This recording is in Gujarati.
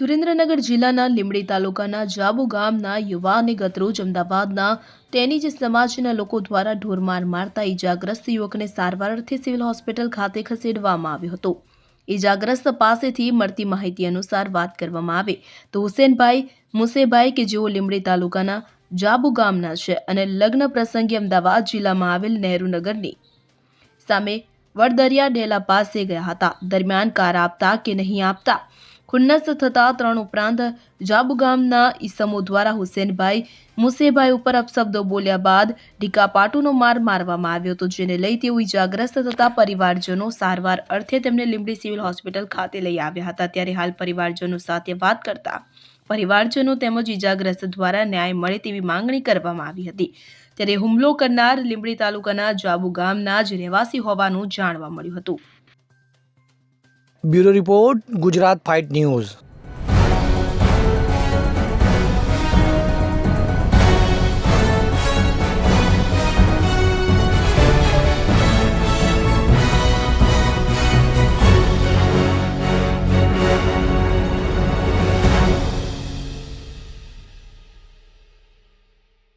સુરેન્દ્રનગર જિલ્લાના લીંબડી તાલુકાના જાબુ ગામના યુવાને ગતરોજ અમદાવાદના ટેનીજ સમાજના લોકો દ્વારા ઢોરમાર મારતા ઈજાગ્રસ્ત યુવકને સારવાર અર્થે સિવિલ હોસ્પિટલ ખાતે ખસેડવામાં આવ્યો હતો। ઈજાગ્રસ્ત પાસેથી મળતી માહિતી અનુસાર વાત કરવામાં આવે તો હુસેનભાઈ મુસેભાઈ કે જેઓ લીંબડી તાલુકાના જાબુ ગામના છે અને લગ્ન પ્રસંગે અમદાવાદ જિલ્લામાં આવેલ નહેરુનગરની સામે વડદરિયા ડેલા પાસે ગયા હતા। દરમિયાન કાર આપતા કે નહીં આપતા ખુન્નસ થતા ત્રણ ઉપરાંત જાબુ ગામના ઈસમો દ્વારા હુસેનભાઈ મુસેભાઈ ઉપર અપશબ્દો બોલ્યા બાદ ઢીકાપાટુનો માર મારવામાં આવ્યો હતો, જેને લઈ તેઓ ઈજાગ્રસ્ત થતા પરિવારજનો સારવાર અર્થે તેમને લીંબડી સિવિલ હોસ્પિટલ ખાતે લઈ આવ્યા હતા। ત્યારે હાલ પરિવારજનો સાથે વાત કરતા પરિવારજનો તેમજ ઈજાગ્રસ્ત દ્વારા ન્યાય મળે તેવી માંગણી કરવામાં આવી હતી। ત્યારે હુમલો કરનાર લીંબડી તાલુકાના જાબુ ગામના જ રહેવાસી હોવાનું જાણવા મળ્યું હતું। Bureau report, Gujarat fight news.